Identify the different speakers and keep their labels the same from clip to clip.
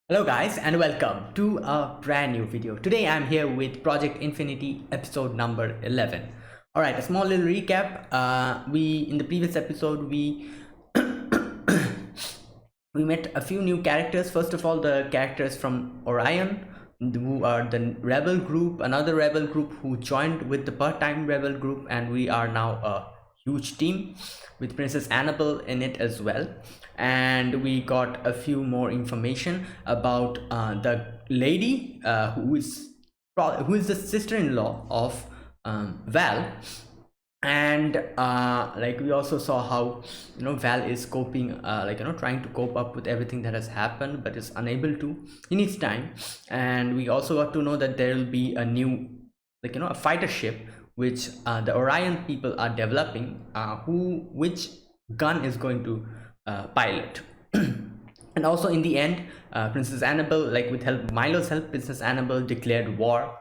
Speaker 1: Hello guys and welcome to a brand new video. Today I'm here with Project Infinity episode number 11. Alright, a small little recap. In the previous episode we met a few new characters. First of all, the characters from Orion, who are the rebel group, another rebel group who joined with the part-time rebel group, and we are now a huge team with Princess Annabelle in it as well. And we got a few more information about the lady who is the sister-in-law of Val. And like we also saw how Val is coping, trying to cope up with everything that has happened but is unable to. He needs time. And we also got to know that there will be a new a fighter ship which the Orion people are developing, which gun is going to pilot. And also in the end, Princess Annabelle, with Milo's help, Princess Annabelle declared war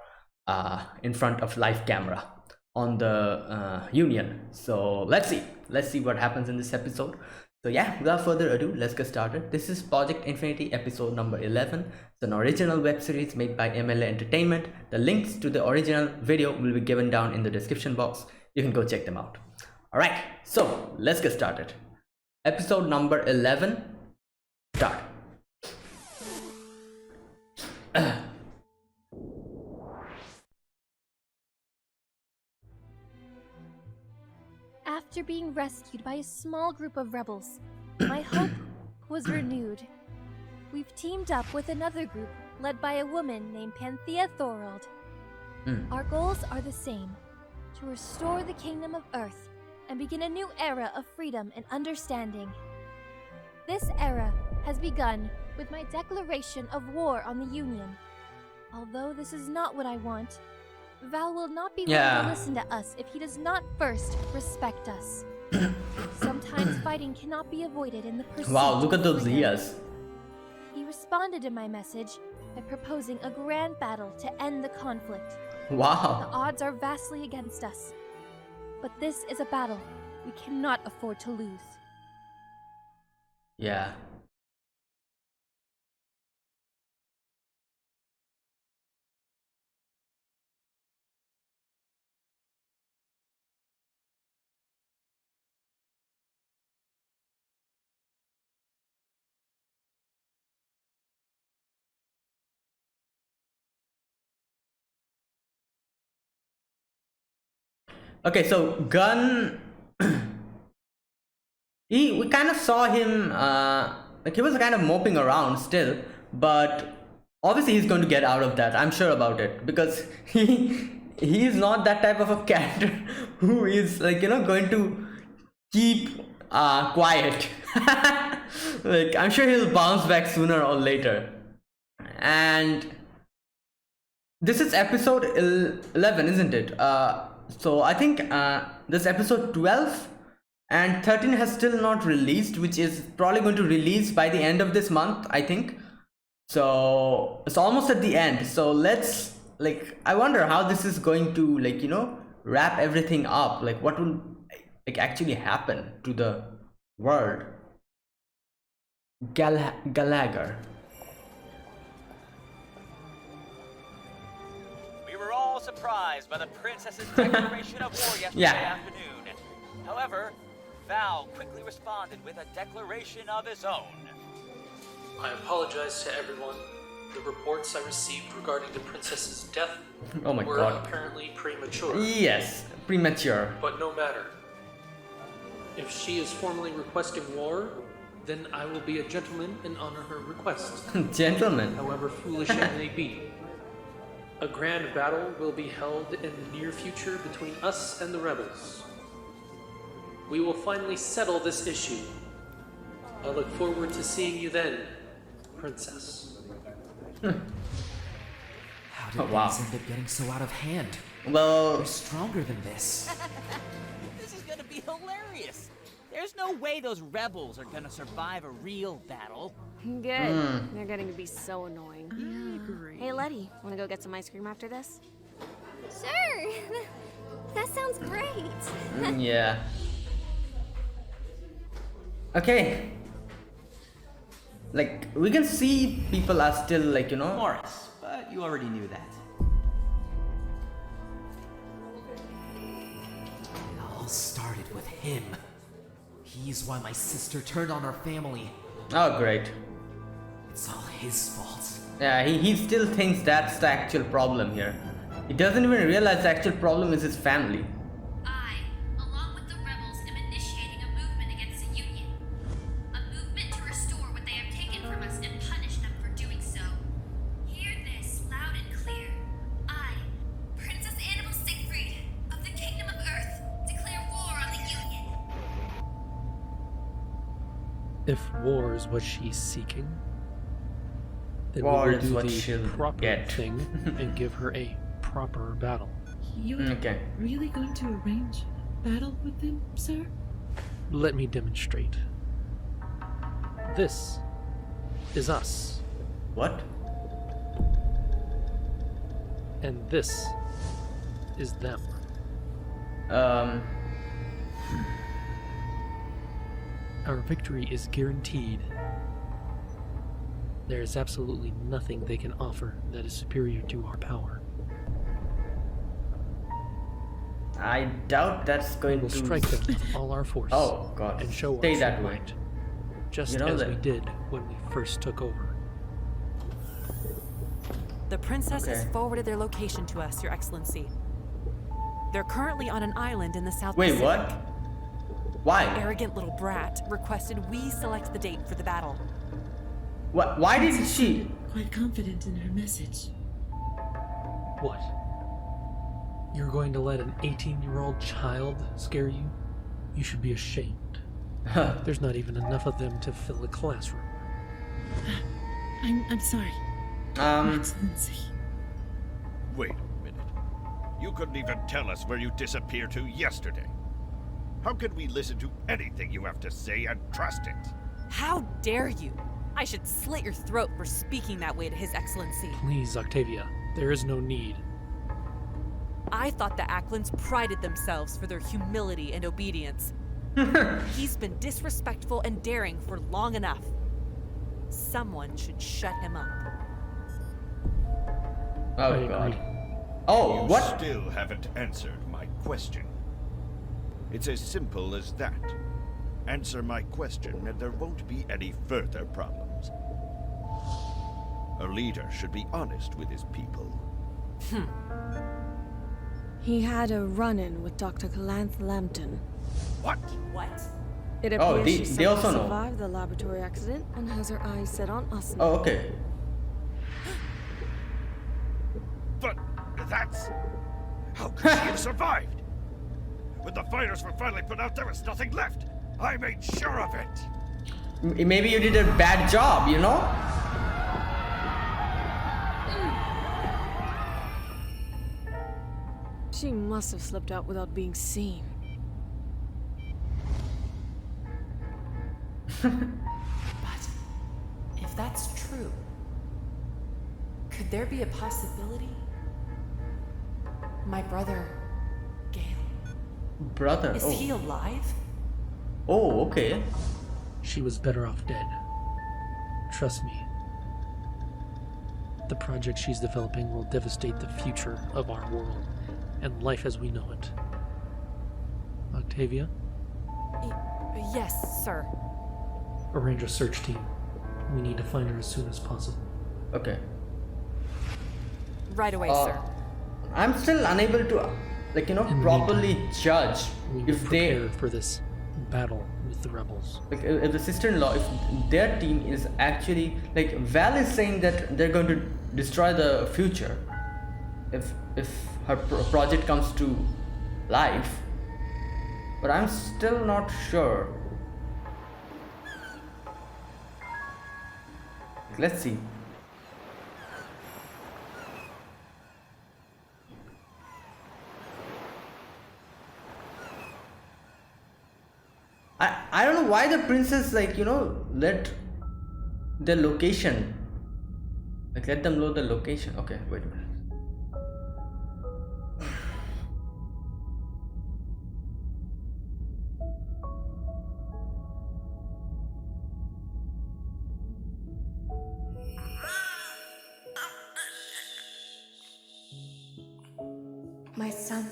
Speaker 1: in front of live camera on the Union. So let's see what happens in this episode. So yeah, without further ado, let's get started. This is Project Infinity episode number 11. It's an original web series made by MLA Entertainment. The links to the original video will be given down in the description box. You can go check them out. All right, so let's get started. Episode number 11, start.
Speaker 2: After being rescued by a small group of rebels, my hope was renewed. We've teamed up with another group led by a woman named Panthea Thorold. Our goals are the same: to restore the kingdom of Earth and begin a new era of freedom and understanding. This era has begun with my declaration of war on the Union. Although this is not what I want, Val will not be willing to listen to us if he does not first respect us. Sometimes fighting cannot be avoided in the pursuit.
Speaker 1: Wow, look at those
Speaker 2: freedom.
Speaker 1: ears.
Speaker 2: He responded to my message by proposing a grand battle to end the conflict. The
Speaker 1: Wow.
Speaker 2: odds are vastly against us, but this is a battle we cannot afford to lose.
Speaker 1: Yeah. Okay, so Gun, we kind of saw him, he was kind of moping around still, but obviously he's going to get out of that. I'm sure about it, because he is not that type of a character who is going to keep quiet. I'm sure he'll bounce back sooner or later. And this is episode 11, isn't it? So I think this episode 12 and 13 has still not released, which is probably going to release by the end of this month, I think. So it's almost at the end. So let's I wonder how this is going to wrap everything up. What will actually happen to the world. Gallagher.
Speaker 3: We were all surprised by the princess's declaration of war yesterday afternoon. However, Val quickly responded with a declaration of his own.
Speaker 4: I apologize to everyone. The reports I received regarding the princess's death
Speaker 1: Oh my
Speaker 4: were
Speaker 1: god.
Speaker 4: apparently premature.
Speaker 1: Yes, premature.
Speaker 4: But no matter. If she is formally requesting war, then I will be a gentleman and honor her request,
Speaker 1: Gentlemen.
Speaker 4: however foolish it may be. A grand battle will be held in the near future between us and the rebels. We will finally settle this issue. I look forward to seeing you then, Princess.
Speaker 5: How did
Speaker 1: Oh, wow.
Speaker 5: things end up getting so out of hand?
Speaker 1: Well,
Speaker 5: We're stronger than this.
Speaker 3: This is gonna be hilarious. There's no way those rebels are gonna survive a real battle.
Speaker 6: Good. They're getting to be so annoying. Hey, Letty, wanna go get some ice cream after this?
Speaker 2: Sure! That sounds great!
Speaker 1: yeah. Okay. like we can see people are still like, you know.
Speaker 7: Morris, but you already knew that.
Speaker 5: It all started with him. He's why my sister turned on our family.
Speaker 1: Oh, great.
Speaker 5: It's all his fault.
Speaker 1: Yeah, he still thinks that's the actual problem here. He doesn't even realize the actual problem is his family.
Speaker 2: I, along with the rebels, am initiating a movement against the Union. A movement to restore what they have taken from us and punish them for doing so. Hear this loud and clear. I, Princess Annabel Siegfried of the Kingdom of Earth, declare war on the Union.
Speaker 4: If war is what she's seeking, then
Speaker 1: War
Speaker 4: we will
Speaker 1: is
Speaker 4: do
Speaker 1: what
Speaker 4: the
Speaker 1: she'll
Speaker 4: proper
Speaker 1: get.
Speaker 4: thing and give her a proper battle.
Speaker 8: You're
Speaker 1: Okay.
Speaker 8: really going to arrange battle with them, sir?
Speaker 4: Let me demonstrate. This is us,
Speaker 1: What?
Speaker 4: and this is them. Our victory is guaranteed. There is absolutely nothing they can offer that is superior to our power.
Speaker 1: I doubt that's
Speaker 4: We
Speaker 1: going
Speaker 4: will
Speaker 1: to
Speaker 4: strike them with all our force
Speaker 1: Oh god.
Speaker 4: and show
Speaker 1: Stay
Speaker 4: our
Speaker 1: that
Speaker 4: true
Speaker 1: way.
Speaker 4: might, just
Speaker 1: You know
Speaker 4: as
Speaker 1: that-
Speaker 4: we did when we first took over.
Speaker 9: The princess has
Speaker 1: Okay.
Speaker 9: forwarded their location to us, Your Excellency. They're currently on an island in the South
Speaker 1: Wait,
Speaker 9: Pacific.
Speaker 1: what? Why?
Speaker 9: Arrogant little brat requested we select the date for the battle.
Speaker 1: Why did she?
Speaker 8: Quite confident in her message.
Speaker 4: What? You're going to let an 18-year-old child scare you? You should be ashamed. There's not even enough of them to fill a classroom.
Speaker 8: I'm sorry, Excellency.
Speaker 10: Wait a minute. You couldn't even tell us where you disappeared to yesterday. How can we listen to anything you have to say and trust it?
Speaker 9: How dare you! I should slit your throat for speaking that way to His Excellency.
Speaker 4: Please, Octavia, there is no need.
Speaker 9: I thought the Acklins prided themselves for their humility and obedience. He's been disrespectful and daring for long enough. Someone should shut him up.
Speaker 4: I
Speaker 1: Oh
Speaker 4: agree.
Speaker 1: god. Oh,
Speaker 10: You
Speaker 1: what?
Speaker 10: still haven't answered my question. It's as simple as that. Answer my question and there won't be any further problems. A leader should be honest with his people.
Speaker 6: He had a run-in with Dr. Calanth Lambton.
Speaker 10: What?
Speaker 9: What?
Speaker 6: It
Speaker 1: Oh,
Speaker 6: appears
Speaker 1: they-
Speaker 6: she
Speaker 1: they also
Speaker 6: somehow
Speaker 1: know.
Speaker 6: survived the laboratory accident and has her eyes set on us now.
Speaker 1: Oh, okay.
Speaker 10: But that's... How could she have survived? When the fighters were finally put out, there was nothing left. I made sure of it.
Speaker 1: Maybe you did a bad job, you know?
Speaker 6: She must have slipped out without being seen.
Speaker 9: But if that's true, could there be a possibility? My brother, Gale,
Speaker 1: Brother.
Speaker 9: is
Speaker 1: Oh.
Speaker 9: he alive?
Speaker 1: Oh, okay.
Speaker 4: She was better off dead. Trust me. The project she's developing will devastate the future of our world and life as we know it. Octavia,
Speaker 9: Yes, sir.
Speaker 4: arrange a search team. We need to find her as soon as possible.
Speaker 1: Okay.
Speaker 9: Right away,
Speaker 1: Uh,
Speaker 9: sir.
Speaker 1: I'm still unable to, like, you know,
Speaker 4: In the
Speaker 1: properly judge
Speaker 4: We will
Speaker 1: if they,
Speaker 4: prepare for this battle with the rebels.
Speaker 1: like, if the sister-in-law, if their team is actually, like, Val is saying that they're going to destroy the future if her project comes to life, but I'm still not sure. Let's see. I don't know why the princess, like, you know, let the location, like, let them know the location. Okay, wait a minute.
Speaker 11: My son.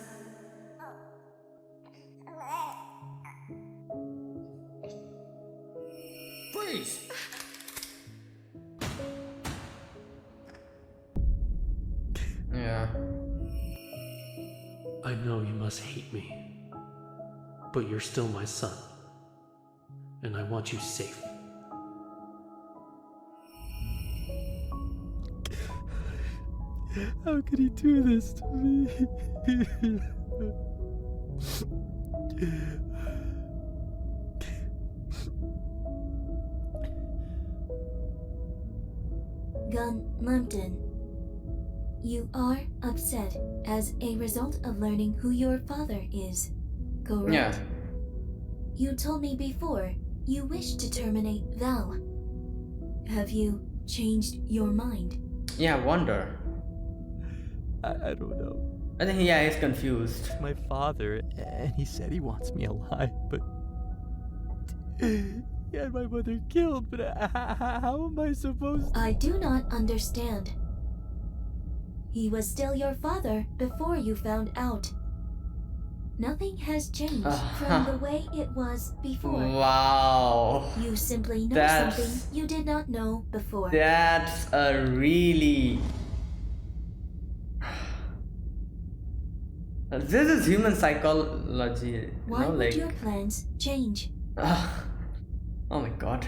Speaker 5: Freeze!
Speaker 1: Yeah.
Speaker 4: I know you must hate me, but you're still my son, and I want you safe.
Speaker 12: How could he do this to me?
Speaker 11: Gun Lambton, you are upset as a result of learning who your father is, correct?
Speaker 1: Yeah.
Speaker 11: You told me before you wish to terminate Val. Have you changed your mind?
Speaker 1: Yeah, I wonder.
Speaker 12: I don't know.
Speaker 1: I think, yeah, he's confused.
Speaker 12: My father, and he said he wants me alive, but he had my mother killed, but how am I supposed to?
Speaker 11: I do not understand. He was still your father before you found out. Nothing has changed from the way it was before.
Speaker 1: Wow.
Speaker 11: You simply know something you did not know before.
Speaker 1: That's a really... This is human psychology.
Speaker 11: Why would your plans change?
Speaker 1: Oh my god.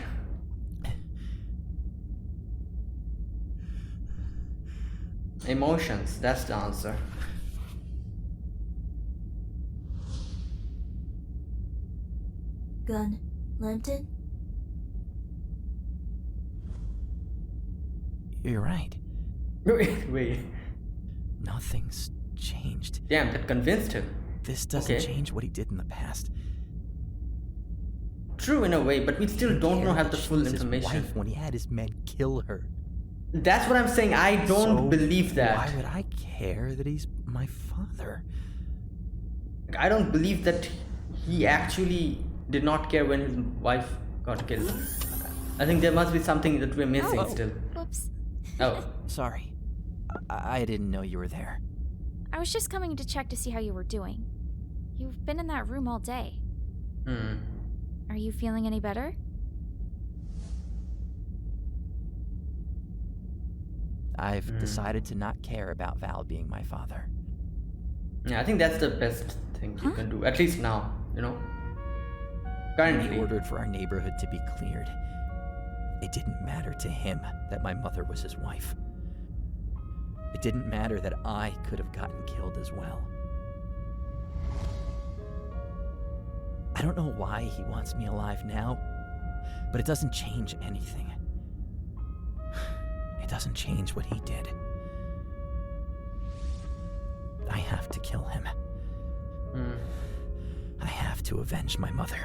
Speaker 1: Emotions, that's the answer.
Speaker 11: Gun Lambton?
Speaker 12: You're right.
Speaker 1: Wait.
Speaker 12: Nothing's changed.
Speaker 1: Damn, that convinced him.
Speaker 12: This doesn't change what he did in the past.
Speaker 1: True in a way, but we still don't know have the full information.
Speaker 12: His wife when he had his men kill her.
Speaker 1: That's what I'm saying. I don't believe that.
Speaker 12: Why would I care that he's my father?
Speaker 1: I don't believe that he actually did not care when his wife got killed. I think there must be something that we're missing still.
Speaker 2: Whoops.
Speaker 1: Oh.
Speaker 12: Sorry. I didn't know you were there.
Speaker 2: I was just coming to check to see how you were doing. You've been in that room all day. Are you feeling any better?
Speaker 12: I've decided to not care about Val being my father.
Speaker 1: Yeah, I think that's the best thing you can do. At least now, you know. Currently.
Speaker 12: He ordered for our neighborhood to be cleared. It didn't matter to him that my mother was his wife. It didn't matter that I could have gotten killed as well. I don't know why he wants me alive now, but it doesn't change anything. It doesn't change what he did. I have to kill him. I have to avenge my mother.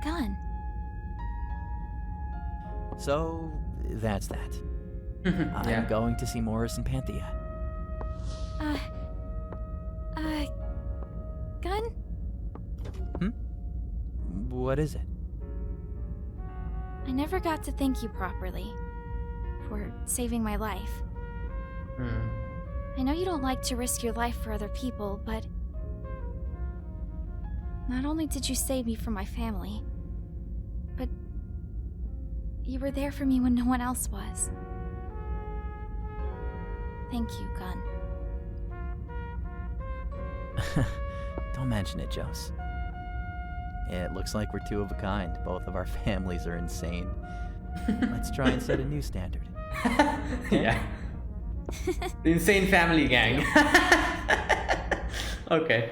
Speaker 2: Gun.
Speaker 12: So, that's that. I'm going to see Morris and Panthea.
Speaker 2: Gun?
Speaker 12: What is it?
Speaker 2: I never got to thank you properly for saving my life. I know you don't like to risk your life for other people, but not only did you save me from my family, but you were there for me when no one else was. Thank you, Gun.
Speaker 12: Don't mention it, Jose. It looks like we're two of a kind. Both of our families are insane. Let's try and set a new standard.
Speaker 1: Yeah. The insane family gang. Okay.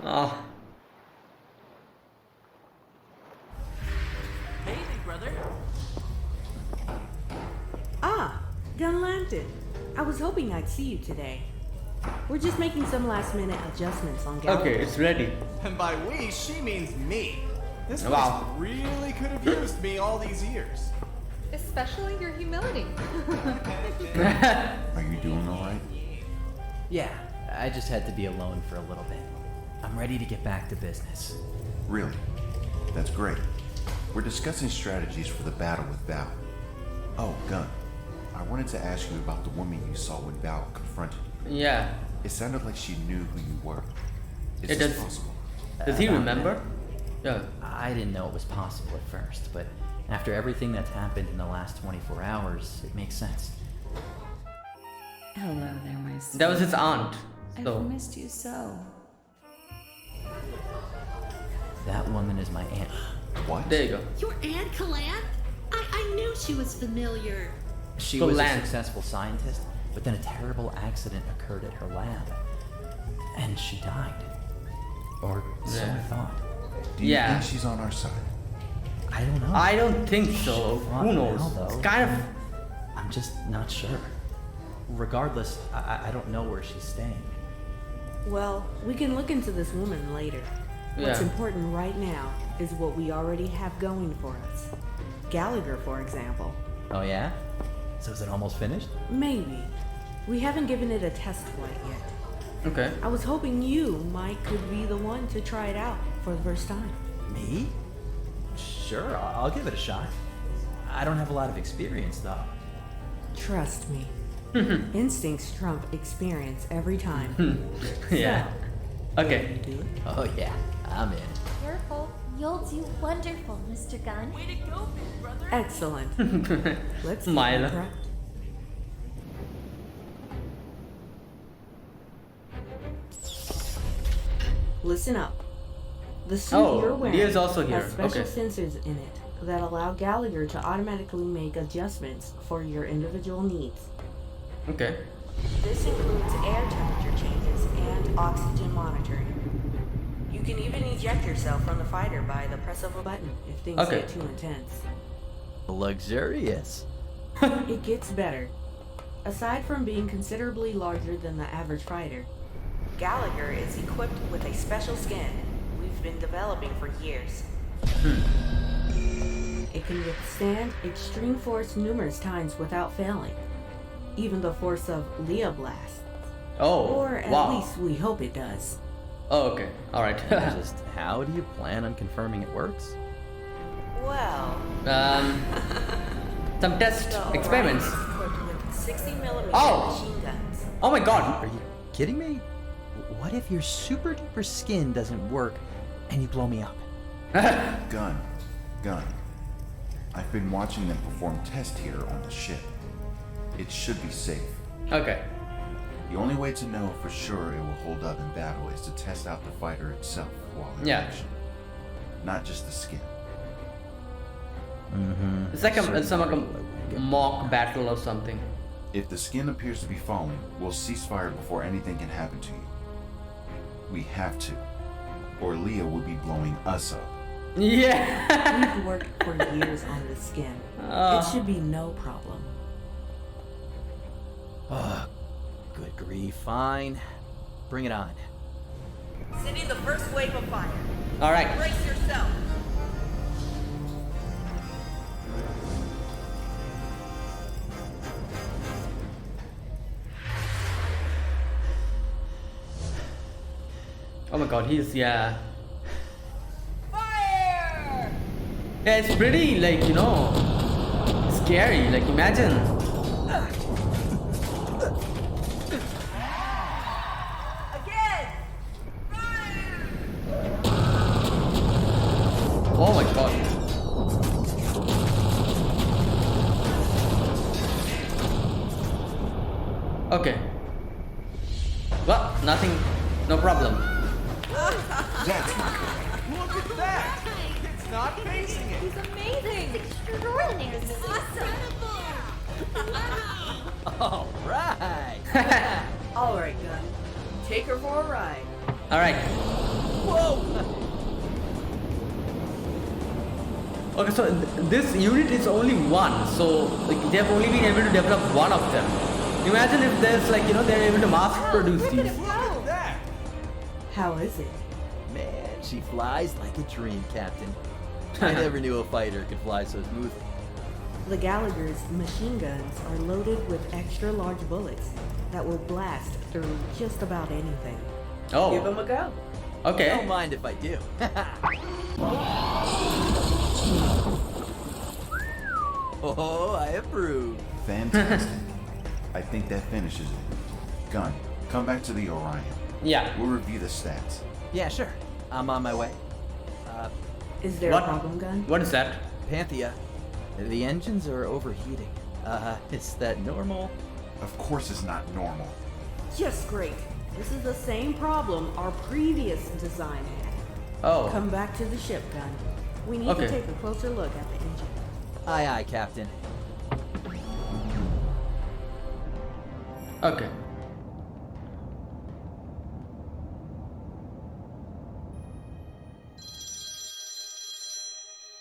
Speaker 1: Oh.
Speaker 13: Hey, big brother.
Speaker 14: Gun Lambton. I was hoping I'd see you today. We're just making some last-minute adjustments on Galaxy.
Speaker 1: Okay, it's ready.
Speaker 15: And by we, she means me. This place really could have used me all these years.
Speaker 16: Especially your humility.
Speaker 17: Are you doing all right?
Speaker 5: Yeah, I just had to be alone for a little bit. I'm ready to get back to business.
Speaker 17: Really? That's great. We're discussing strategies for the battle with Val. Oh, Gun. I wanted to ask you about the woman you saw when Val confronted you.
Speaker 1: Yeah.
Speaker 17: It sounded like she knew who you were. Is
Speaker 1: It
Speaker 17: this
Speaker 1: does.
Speaker 17: possible?
Speaker 1: Does he remember? Yeah.
Speaker 12: I didn't know it was possible at first, but after everything that's happened in the last 24 hours, it makes sense.
Speaker 8: Hello there, my son.
Speaker 1: That was his aunt. So.
Speaker 8: I've missed you so.
Speaker 12: That woman is my aunt.
Speaker 17: What?
Speaker 1: There you go.
Speaker 13: Your Aunt Kalan? I knew she was familiar.
Speaker 12: She was a
Speaker 1: Galant.
Speaker 12: successful scientist, but then a terrible accident occurred at her lab, and she died. Or so I thought.
Speaker 17: Do you think she's on our side?
Speaker 12: I don't know.
Speaker 1: I don't think so.
Speaker 12: She fought
Speaker 1: Who knows?
Speaker 12: Val, though.
Speaker 1: It's kind of.
Speaker 12: I'm just not sure. Regardless, I don't know where she's staying.
Speaker 14: Well, we can look into this woman later. What's
Speaker 1: Yeah.
Speaker 14: important right now is what we already have going for us. Gallagher, for example.
Speaker 12: Oh yeah? So is it almost finished?
Speaker 14: Maybe. We haven't given it a test flight yet.
Speaker 1: Okay.
Speaker 14: I was hoping you could be the one to try it out for the first time.
Speaker 12: Me? Sure, I'll give it a shot. I don't have a lot of experience though.
Speaker 14: Trust me. Instincts trump experience every time.
Speaker 1: Yeah. Okay.
Speaker 12: Oh yeah, I'm in.
Speaker 2: Careful. You'll do wonderful, Mr. Gunn.
Speaker 6: Way to go, big brother.
Speaker 14: Excellent. Let's get
Speaker 1: Mila.
Speaker 14: prepped. Listen up. The suit
Speaker 1: Oh,
Speaker 14: you're wearing
Speaker 1: Leah's also here.
Speaker 14: has special
Speaker 1: Okay.
Speaker 14: sensors in it that allow Gallagher to automatically make adjustments for your individual needs.
Speaker 1: Okay.
Speaker 14: This includes air temperature changes and oxygen monitoring. You can even eject yourself from the fighter by the press of a button if things
Speaker 1: Okay.
Speaker 14: get too intense.
Speaker 12: Luxurious.
Speaker 14: It gets better. Aside from being considerably larger than the average fighter, Gallagher is equipped with a special skin we've been developing for years. It can withstand extreme force numerous times without failing, even the force of Leah Blast.
Speaker 1: Oh.
Speaker 14: Or at
Speaker 1: wow.
Speaker 14: least we hope it does.
Speaker 1: Oh, okay. All right.
Speaker 12: Just how do you plan on confirming it works?
Speaker 14: Well,
Speaker 1: some test
Speaker 14: the
Speaker 1: experiments.
Speaker 14: Orion is equipped with 60mm
Speaker 1: Oh.
Speaker 14: machine guns.
Speaker 1: Oh my God.
Speaker 12: Are you kidding me? What if your super duper skin doesn't work and you blow me up?
Speaker 17: Gun. I've been watching them perform tests here on the ship. It should be safe.
Speaker 1: Okay.
Speaker 17: The only way to know for sure it will hold up in battle is to test out the fighter itself while in
Speaker 1: Yeah.
Speaker 17: action. Not just the skin.
Speaker 1: It's like a mock battle or something.
Speaker 17: If the skin appears to be falling, we'll cease fire before anything can happen to you. We have to, or Leah will be blowing us up.
Speaker 1: Yeah.
Speaker 14: We've worked for years on this skin.
Speaker 1: Oh.
Speaker 14: It should be no problem.
Speaker 12: Good grief, fine. Bring it on.
Speaker 14: Sending the first wave of fire.
Speaker 1: All right.
Speaker 14: Brace yourself.
Speaker 1: Oh my God. He's yeah.
Speaker 6: Fire!
Speaker 1: Yeah, it's pretty like scary. Like imagine.
Speaker 6: Again!
Speaker 1: Oh my God. Okay. Well, nothing. No problem.
Speaker 17: That's not good.
Speaker 15: Look at that! It's not facing it!
Speaker 2: He's amazing. Extraordinary.
Speaker 12: All right.
Speaker 14: All right, Gun. Take her for a ride.
Speaker 1: All right.
Speaker 12: Whoa.
Speaker 1: Okay, so this unit is only one, so like they have only been able to develop one of them. Imagine if there's like they're able to mass produce these.
Speaker 15: Look at that!
Speaker 14: How is it?
Speaker 12: Man, she flies like a dream, Captain. I never knew a fighter could fly so smoothly.
Speaker 14: The Gallagher's machine guns are loaded with extra large bullets that will blast through just about anything.
Speaker 1: Oh.
Speaker 14: Give them a go.
Speaker 1: Okay.
Speaker 12: Don't mind if I do. Oh, I approve.
Speaker 17: Fantastic. I think that finishes it. Gun, come back to the Orion.
Speaker 1: Yeah.
Speaker 17: We'll review the stats.
Speaker 12: Yeah, sure. I'm on my way.
Speaker 14: Is there
Speaker 1: What?
Speaker 14: a problem, Gun?
Speaker 1: What is that?
Speaker 12: Panthea, the engines are overheating. Is that normal?
Speaker 17: Of course it's not normal.
Speaker 14: Just great. This is the same problem our previous design had.
Speaker 1: Oh.
Speaker 14: Come back to the ship, Gun. We need
Speaker 1: Okay.
Speaker 14: to take a closer look at the engine.
Speaker 12: Aye, aye, Captain.
Speaker 1: Okay.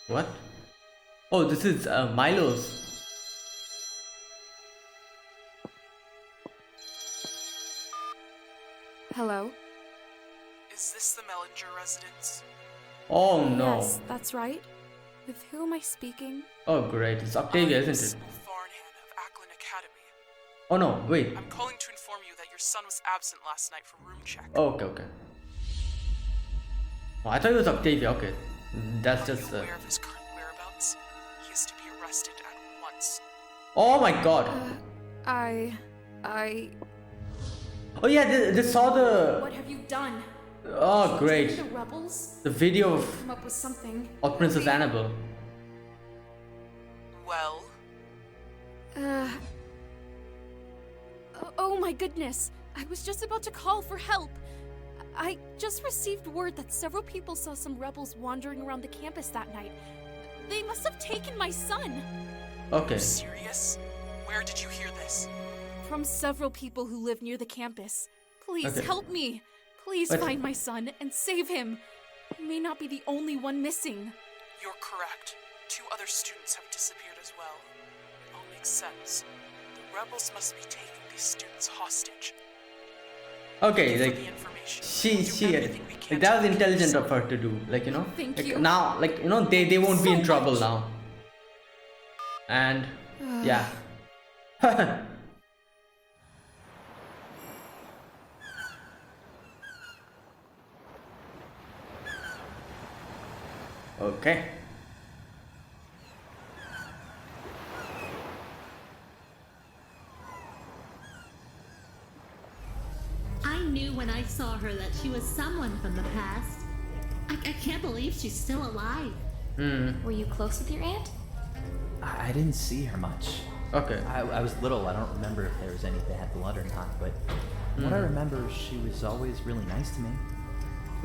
Speaker 1: What? Oh, this is Milo's.
Speaker 18: Hello?
Speaker 19: Is this the Mellinger residence?
Speaker 1: Oh no.
Speaker 18: Yes, that's right. With who am I speaking?
Speaker 1: Oh great, it's Octavia, isn't it?
Speaker 19: Thornhan of Ackland Academy.
Speaker 1: Oh no, wait.
Speaker 19: I'm calling to inform you that your son was absent last night for room check.
Speaker 1: Oh, okay, okay. Oh, I thought it was Octavia, okay. That's just
Speaker 19: Aware of his current whereabouts? He is to be arrested at once.
Speaker 1: Oh my god.
Speaker 18: I...
Speaker 1: Oh yeah, they saw the...
Speaker 18: What have you done?
Speaker 1: Oh great.
Speaker 18: The rebels?
Speaker 1: The video of
Speaker 18: Come up with something.
Speaker 1: Princess Annabelle.
Speaker 19: Well?
Speaker 18: Oh my goodness. I was just about to call for help. I just received word that several people saw some rebels wandering around the campus that night. They must have taken my son.
Speaker 1: Okay.
Speaker 19: Are you serious? Where did you hear this?
Speaker 18: From several people who live near the campus. Please
Speaker 1: Okay.
Speaker 18: help me. Please
Speaker 1: What?
Speaker 18: find my son and save him. He may not be the only one missing.
Speaker 19: You're correct. 2 other students have disappeared as well. It all makes sense. The rebels must be taking these students hostage.
Speaker 1: Okay,
Speaker 19: Thank you
Speaker 1: like
Speaker 19: for the information.
Speaker 1: like, that was intelligent of her to do, like, you know.
Speaker 18: Thank
Speaker 1: like,
Speaker 18: you.
Speaker 1: Now, like, you know, they won't be
Speaker 18: So
Speaker 1: in trouble
Speaker 18: much.
Speaker 1: now. And yeah. Okay.
Speaker 13: I knew when I saw her that she was someone from the past. I can't believe she's still alive.
Speaker 2: Were you close with your aunt?
Speaker 12: I didn't see her much.
Speaker 1: Okay.
Speaker 12: I was little. I don't remember if there was any bad blood or not, but from what I remember, she was always really nice to me.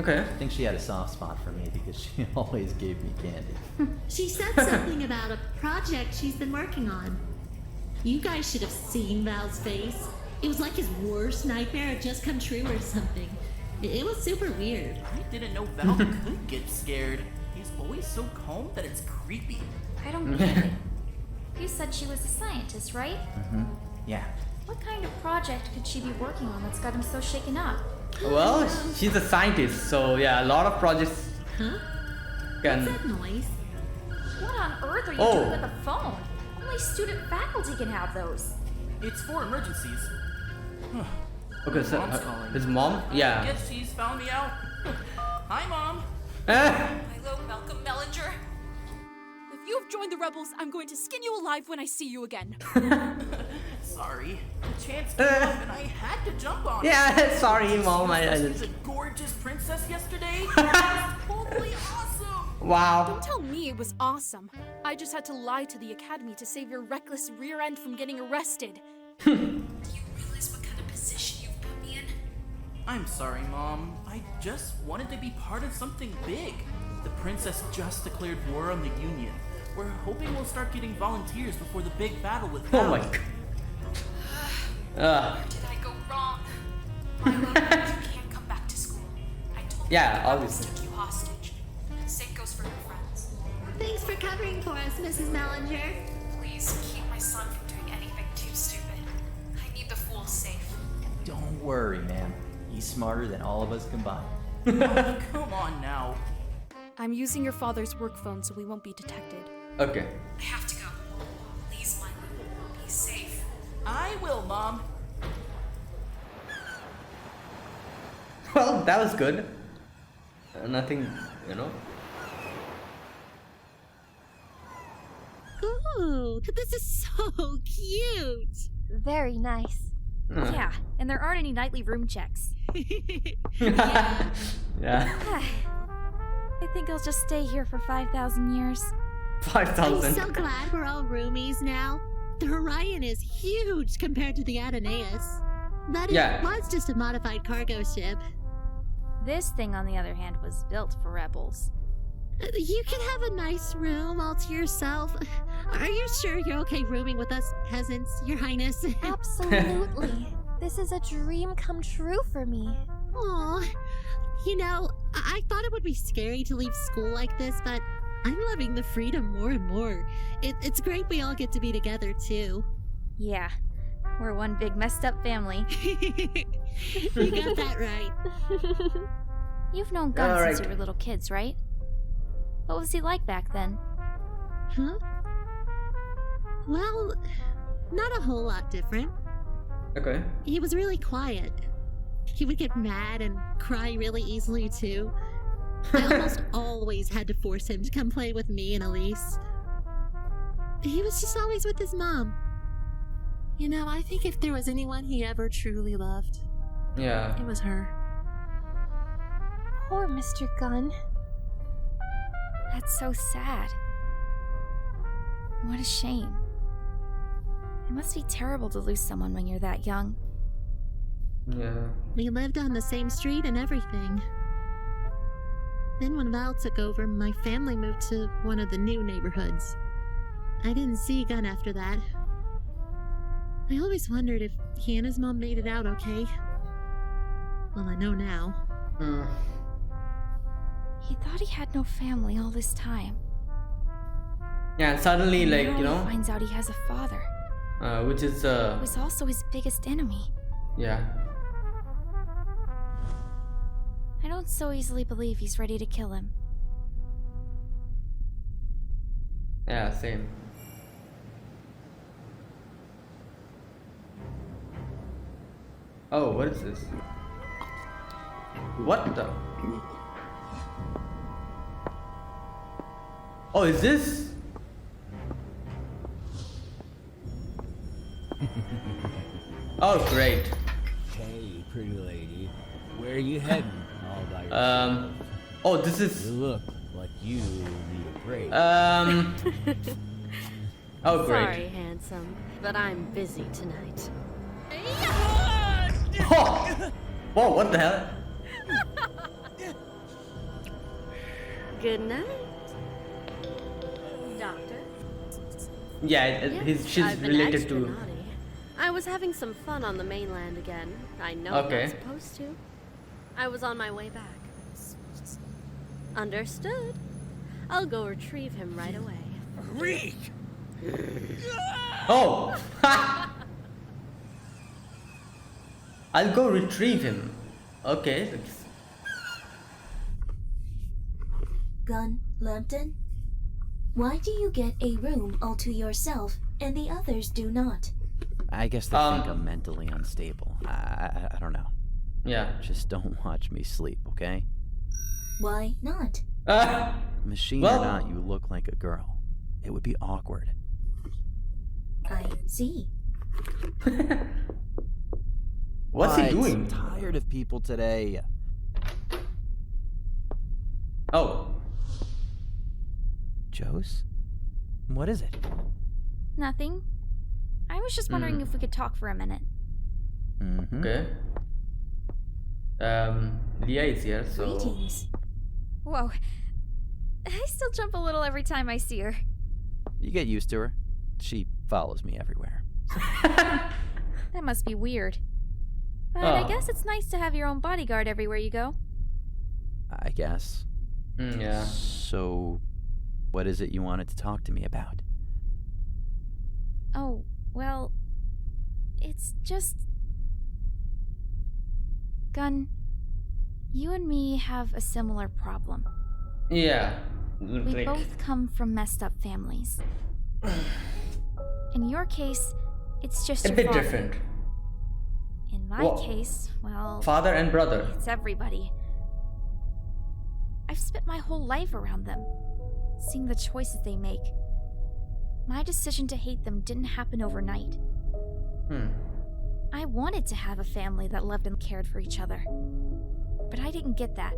Speaker 1: Okay.
Speaker 12: I think she had a soft spot for me because she always gave me candy.
Speaker 13: She said something about a project she's been working on. You guys should have seen Val's face. It was like his worst nightmare had just come true or something. It was super weird.
Speaker 20: I didn't know Val could get scared. He's always so calm that it's creepy.
Speaker 2: I don't get it. You said she was a scientist, right?
Speaker 12: Yeah.
Speaker 2: What kind of project could she be working on that's got him so shaken up?
Speaker 1: Well, she's a scientist, so yeah, a lot of projects
Speaker 13: Huh?
Speaker 1: can.
Speaker 13: What's that noise?
Speaker 2: What on earth are you
Speaker 1: Oh.
Speaker 2: doing with a phone? Only student faculty can have those.
Speaker 20: It's for emergencies.
Speaker 1: Okay, so
Speaker 20: Mom's calling.
Speaker 1: his mom?
Speaker 20: I
Speaker 1: Yeah.
Speaker 20: guess she's found me out. Hi, Mom.
Speaker 18: Hello, Malcolm Mellinger. If you have joined the rebels, I'm going to skin you alive when I see you again.
Speaker 20: Sorry. The chance came up and I had to jump on it.
Speaker 1: Yeah, sorry, Mom. I
Speaker 20: She's
Speaker 1: just.
Speaker 20: a gorgeous princess yesterday. It was totally awesome.
Speaker 1: Wow.
Speaker 18: Don't tell me it was awesome. I just had to lie to the academy to save your reckless rear end from getting arrested.
Speaker 13: Do you realize what kind of position you've put me in?
Speaker 20: I'm sorry, Mom. I just wanted to be part of something big. The princess just declared war on the Union. We're hoping we'll start getting volunteers before the big battle with
Speaker 1: Oh
Speaker 20: Val.
Speaker 1: my god.
Speaker 18: Where did I go wrong? Milo, you can't come back to school. I told
Speaker 1: Yeah,
Speaker 18: you the rebels
Speaker 1: obviously.
Speaker 18: took you hostage. Same goes for your friends.
Speaker 13: Thanks for covering for us, Mrs. Mellinger.
Speaker 18: Please keep my son from doing anything too stupid. I need the fools safe.
Speaker 12: Don't worry, ma'am. He's smarter than all of us combined.
Speaker 20: Come on now.
Speaker 18: I'm using your father's work phone so we won't be detected.
Speaker 1: Okay.
Speaker 18: I have to go. Please, Milo, be safe.
Speaker 20: I will, Mom.
Speaker 1: Well, that was good. Nothing, you know.
Speaker 13: Who Oh, this is so cute.
Speaker 2: Very nice.
Speaker 21: Yeah, and there aren't any nightly room checks.
Speaker 1: Yeah.
Speaker 21: I think I'll just stay here for 5,000 years.
Speaker 1: 5,000.
Speaker 13: I'm so glad we're all roomies now. The Orion is huge compared to the Adonais. But it was just a modified cargo ship.
Speaker 21: This thing, on the other hand, was built for rebels.
Speaker 13: You can have a nice room all to yourself. Are you sure you're okay rooming with us peasants, Your Highness?
Speaker 2: Absolutely. This is a dream come true for me.
Speaker 13: Aw. You know, I thought it would be scary to leave school like this, but I'm loving the freedom more and more. It's great we all get to be together, too.
Speaker 21: Yeah, we're one big messed up family.
Speaker 13: You got that right.
Speaker 21: You've known Gunn since you were little kids, right? What was he like back then?
Speaker 13: Huh? Well, not a whole lot different.
Speaker 1: Okay.
Speaker 13: He was really quiet. He would get mad and cry really easily, too. I almost always had to force him to come play with me and Elise. He was just always with his mom. You know, I think if there was anyone he ever truly loved, it was her.
Speaker 2: Poor Mr. Gunn.
Speaker 21: That's so sad. What a shame. It must be terrible to lose someone when you're that young.
Speaker 1: Yeah.
Speaker 13: We lived on the same street and everything. Then when Val took over, my family moved to one of the new neighborhoods. I didn't see Gunn after that. I always wondered if he and his mom made it out okay. Well, I know now.
Speaker 21: He thought he had no family all this time.
Speaker 1: Yeah, and suddenly, like,
Speaker 21: now
Speaker 1: you know,
Speaker 21: he finds out he has a father.
Speaker 1: Which is
Speaker 21: Who was also his biggest enemy.
Speaker 1: Yeah.
Speaker 21: I don't so easily believe he's ready to kill him.
Speaker 1: Yeah, same. Oh, what is this? What the? Oh, is this? Oh, great.
Speaker 22: Hey, pretty lady. Where are you heading? All by yourself?
Speaker 1: Oh, this is...
Speaker 22: You look like you need a break.
Speaker 1: Oh, great.
Speaker 6: Sorry, handsome, but I'm busy tonight.
Speaker 1: Oh! Whoa, what the hell?
Speaker 6: Good night, Doctor.
Speaker 1: Yeah, she's
Speaker 6: I've been
Speaker 1: related
Speaker 6: extra
Speaker 1: to...
Speaker 6: naughty. I was having some fun on the mainland again. I know
Speaker 1: Okay.
Speaker 6: I'm not supposed to. I was on my way back. Understood. I'll go retrieve him right away.
Speaker 22: Reek!
Speaker 1: Oh! I'll go retrieve him. Okay.
Speaker 11: Gunn, Lambton? Why do you get a room all to yourself and the others do not?
Speaker 12: I guess they think I'm mentally unstable. I don't know.
Speaker 1: Yeah.
Speaker 12: Just don't watch me sleep, okay?
Speaker 11: Why not?
Speaker 12: Machine or not, you look like a girl. It would be awkward.
Speaker 11: I see.
Speaker 1: What's he doing?
Speaker 12: I'm tired of people today.
Speaker 1: Oh.
Speaker 12: Jose? What is it?
Speaker 21: Nothing. I was just wondering if we could talk for a minute.
Speaker 1: Okay. Leah is here, so...
Speaker 11: Greetings.
Speaker 21: Whoa. I still jump a little every time I see her.
Speaker 12: You get used to her. She follows me everywhere.
Speaker 21: That must be weird. But I guess it's nice to have your own bodyguard everywhere you go.
Speaker 12: I guess.
Speaker 1: Yeah.
Speaker 12: So, what is it you wanted to talk to me about?
Speaker 21: Oh, well, it's just... Gunn, you and me have a similar problem.
Speaker 1: Yeah.
Speaker 21: We both come from messed up families. In your case, it's just your
Speaker 1: bit
Speaker 21: father.
Speaker 1: different.
Speaker 21: In my case, well...
Speaker 1: Father and brother.
Speaker 21: It's everybody. I've spent my whole life around them, seeing the choices they make. My decision to hate them didn't happen overnight. I wanted to have a family that loved and cared for each other. But I didn't get that.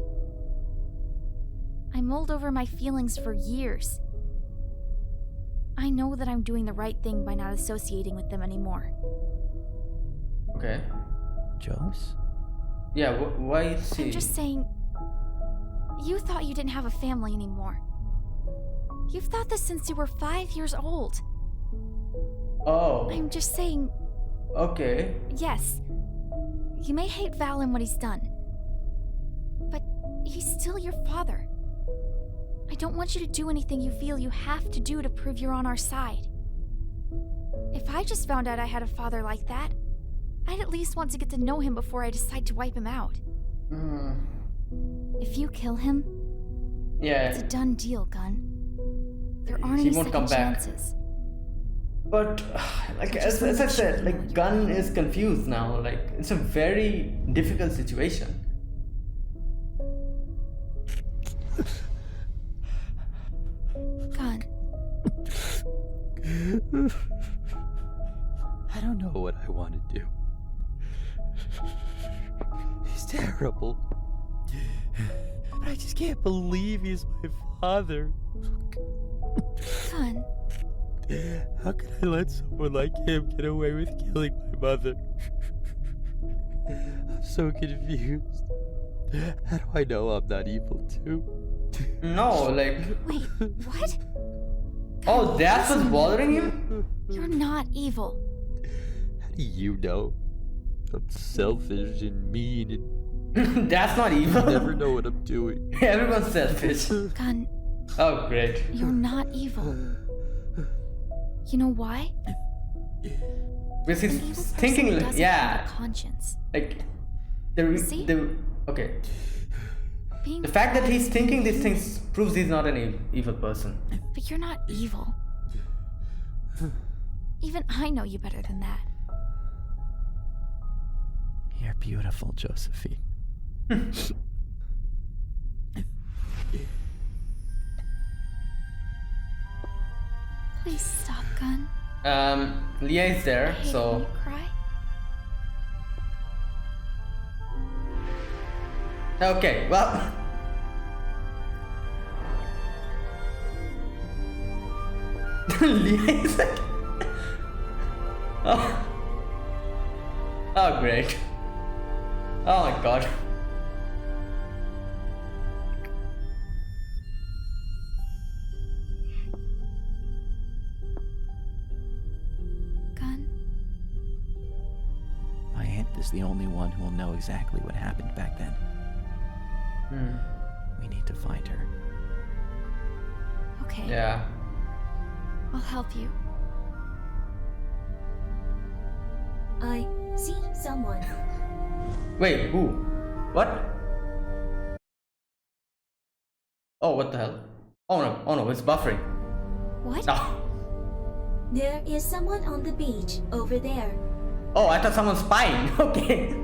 Speaker 21: I mulled over my feelings for years. I know that I'm doing the right thing by not associating with them anymore.
Speaker 1: Okay.
Speaker 12: Jose?
Speaker 1: Yeah, why is she?
Speaker 21: I'm just saying, you thought you didn't have a family anymore. You've thought this since you were 5 years old.
Speaker 1: Oh.
Speaker 21: I'm just saying,
Speaker 1: Okay.
Speaker 21: yes, you may hate Val and what he's done, but he's still your father. I don't want you to do anything you feel you have to do to prove you're on our side. If I just found out I had a father like that, I'd at least want to get to know him before I decide to wipe him out.
Speaker 1: Mm.
Speaker 21: If you kill him,
Speaker 1: Yeah.
Speaker 21: it's a done deal, Gun. There aren't
Speaker 1: He
Speaker 21: any
Speaker 1: won't come
Speaker 21: second
Speaker 1: back.
Speaker 21: chances.
Speaker 1: But like as I said, like Gun is confused now. Like it's a very difficult situation.
Speaker 21: Gun.
Speaker 12: I don't know what I want to do. He's terrible. But I just can't believe he's my father.
Speaker 21: Gun.
Speaker 12: How could I let someone like him get away with killing my mother? I'm so confused. How do I know I'm not evil too?
Speaker 1: No, like.
Speaker 21: Wait, what?
Speaker 1: Oh, that's what's bothering him?
Speaker 21: You're not evil.
Speaker 12: How do you know? I'm selfish and mean and
Speaker 1: That's not evil.
Speaker 12: I never know what I'm doing.
Speaker 1: Everyone's selfish.
Speaker 21: Gun.
Speaker 1: Oh, great.
Speaker 21: You're not evil. You know why?
Speaker 1: Because
Speaker 21: An
Speaker 1: he's
Speaker 21: evil
Speaker 1: thinking,
Speaker 21: person
Speaker 1: like,
Speaker 21: doesn't
Speaker 1: yeah,
Speaker 21: have a conscience.
Speaker 1: like
Speaker 21: See?
Speaker 1: okay.
Speaker 21: Being
Speaker 1: The fact that
Speaker 21: bad
Speaker 1: he's
Speaker 21: is
Speaker 1: thinking these
Speaker 21: evil.
Speaker 1: things proves he's not an evil person.
Speaker 21: But you're not evil. Even I know you better than that.
Speaker 12: You're beautiful, Josephine.
Speaker 21: Please stop, Gun.
Speaker 1: Leah is
Speaker 21: I
Speaker 1: there,
Speaker 21: hate it when
Speaker 1: so
Speaker 21: you cry.
Speaker 1: okay. Well, Leah is like, oh, oh, great. Oh my god.
Speaker 21: Gun.
Speaker 12: My aunt is the only one who will know exactly what happened back then. We need to find her.
Speaker 21: Okay.
Speaker 1: Yeah.
Speaker 21: I'll help you.
Speaker 11: I see someone.
Speaker 1: Wait, who? What? Oh, what the hell? Oh no, it's buffering.
Speaker 21: What?
Speaker 1: Oh,
Speaker 11: There is someone on the beach over there.
Speaker 1: oh, I thought someone's spying. Okay.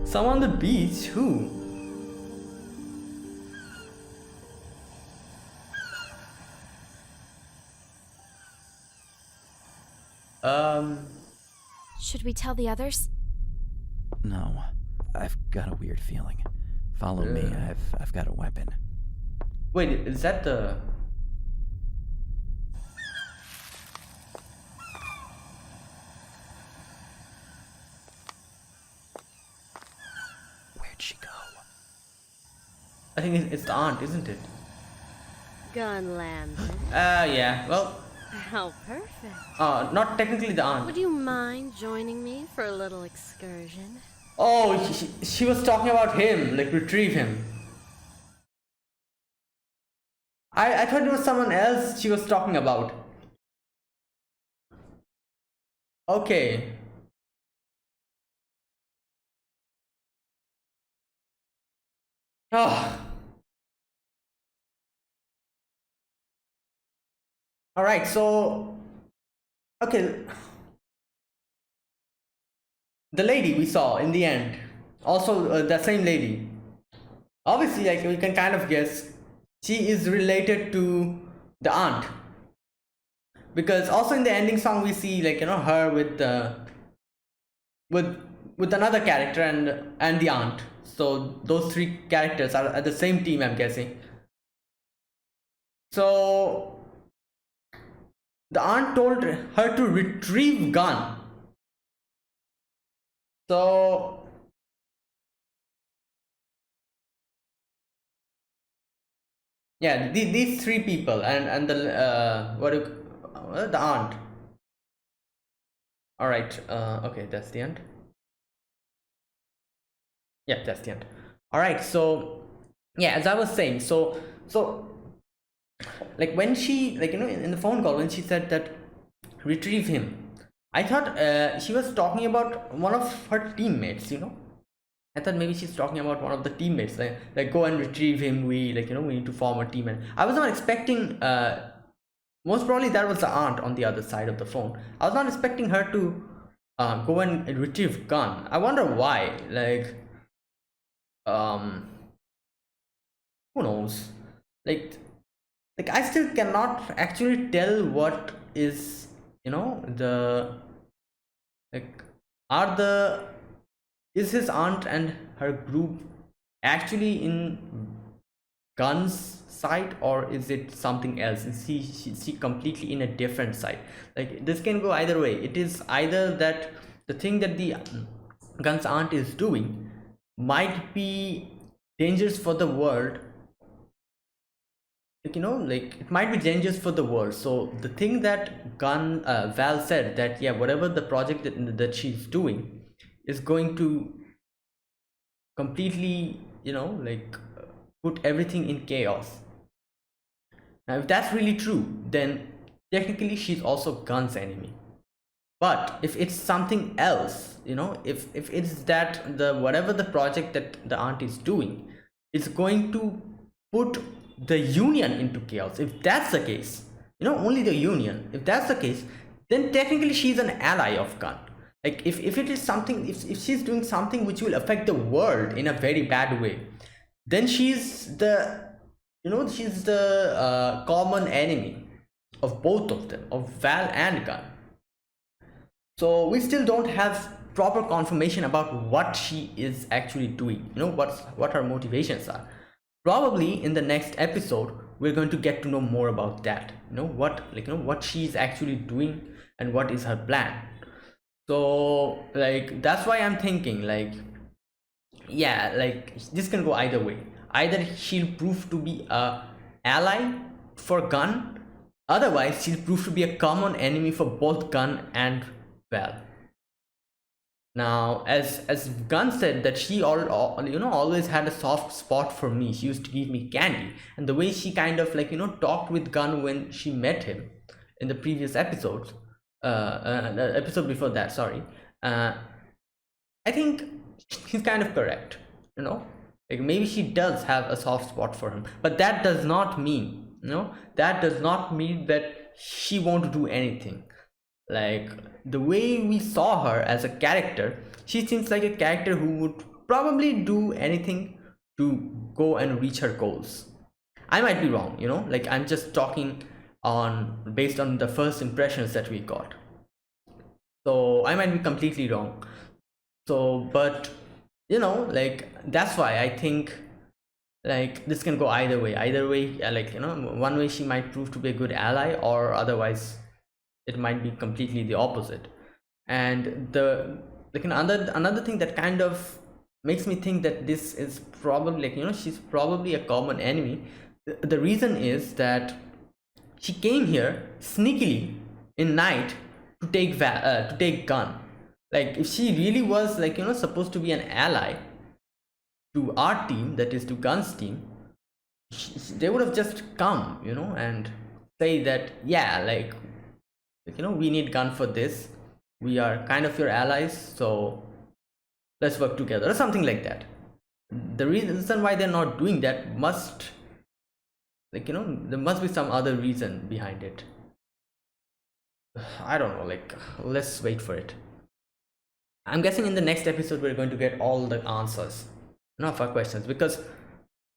Speaker 1: Someone on the beach? Who?
Speaker 21: Should we tell the others?
Speaker 12: No, I've got a weird feeling. Follow me. I've got a weapon.
Speaker 1: Wait, is that the?
Speaker 12: Where'd she go?
Speaker 1: I think it's the aunt, isn't it?
Speaker 6: Gun landed.
Speaker 1: Yeah. Well,
Speaker 6: How perfect.
Speaker 1: not technically the aunt.
Speaker 6: Would you mind joining me for a little excursion?
Speaker 1: Oh, she was talking about him, like retrieve him. I thought it was someone else she was talking about. Okay. Oh. All right, so okay. The lady we saw in the end, also the same lady. Obviously, like we can kind of guess, she is related to the aunt, because also in the ending song we see like her with another character and the aunt. So those three characters are the same team, I'm guessing. So the aunt told her to retrieve gun. So yeah, these three people and the the aunt. All right. Okay, that's the end. Yeah, that's the end. All right. So yeah, as I was saying, so like when she in the phone call when she said that retrieve him, I thought she was talking about one of her teammates. I thought maybe she's talking about one of the teammates, like go and retrieve him. We we need to form a team. And I was not expecting. Most probably that was the aunt on the other side of the phone. I was not expecting her to go and retrieve gun. I wonder why. Who knows? Like I still cannot actually tell what is the is his aunt and her group actually in Gun's side, or is it something else? Is she completely in a different side? Like this can go either way. It is either that the thing that the Gun's aunt is doing might be dangerous for the world, it might be dangerous for the world. So the thing that Val said, that yeah, whatever the project that she's doing is going to completely put everything in chaos. Now if that's really true, then technically she's also Gun's enemy. But if it's something else, if it's that the whatever the project that the aunt is doing is going to put the Union into chaos, if that's the case, only the Union, if that's the case, then technically she's an ally of Gun. Like if it is something, if she's doing something which will affect the world in a very bad way, then she's the common enemy of both of them, of Val and Gun. So we still don't have proper confirmation about what she is actually doing, what her motivations are. Probably in the next episode we're going to get to know more about that, what she's actually doing and what is her plan. So that's why I'm thinking this can go either way. Either she'll prove to be a ally for Gun, otherwise she'll prove to be a common enemy for both Gun and Val. Now as Gun said that she always had a soft spot for me. She used to give me candy, and the way she kind of talked with Gun when she met him in the previous episodes, the episode before that, sorry, I think he's kind of correct. Maybe she does have a soft spot for him, but that does not mean that she won't do anything. The way we saw her as a character, she seems like a character who would probably do anything to go and reach her goals. I might be wrong, I'm just talking based on the first impressions that we got. So I might be completely wrong. So, but that's why I think this can go either way. One way she might prove to be a good ally, or otherwise it might be completely the opposite. And another thing that kind of makes me think that this is probably she's probably a common enemy. The reason is that she came here sneakily in night to take Gun. If she really was supposed to be an ally to our team, that is to Gun's team, they would have just come and say that yeah, we need Gun for this, we are kind of your allies, so let's work together, or something like that. The reason why they're not doing that must there must be some other reason behind it. I don't know, let's wait for it. I'm guessing in the next episode we're going to get all the answers of our questions, because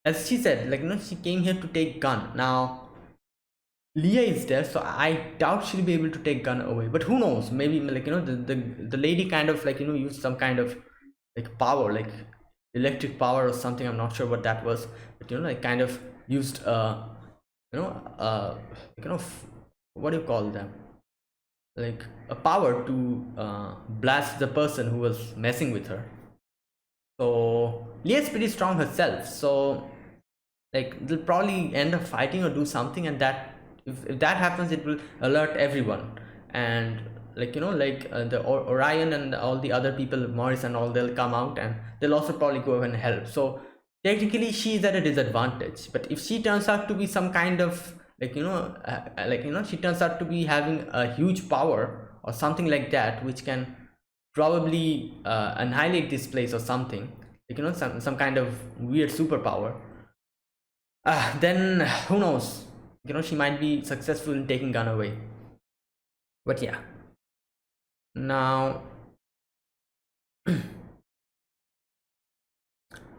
Speaker 1: as she said, she came here to take Gun. Now Leah is there, so I doubt she'll be able to take Gunn away. But who knows? Maybe like the lady kind of like used some kind of like power, like electric power or something. I'm not sure what that was, but like kind of used what do you call them? Like a power to blast the person who was messing with her. So Leah's pretty strong herself, so like they'll probably end up fighting or do something, and that if that happens, it will alert everyone. And like the Orion and all the other people, Morris and all, they'll come out and they'll also probably go and help. So technically she's at a disadvantage, but if she turns out to be some kind of like she turns out to be having a huge power or something like that, which can probably annihilate this place or something, like some kind of weird superpower, then who knows, she might be successful in taking Gunn away. But yeah, now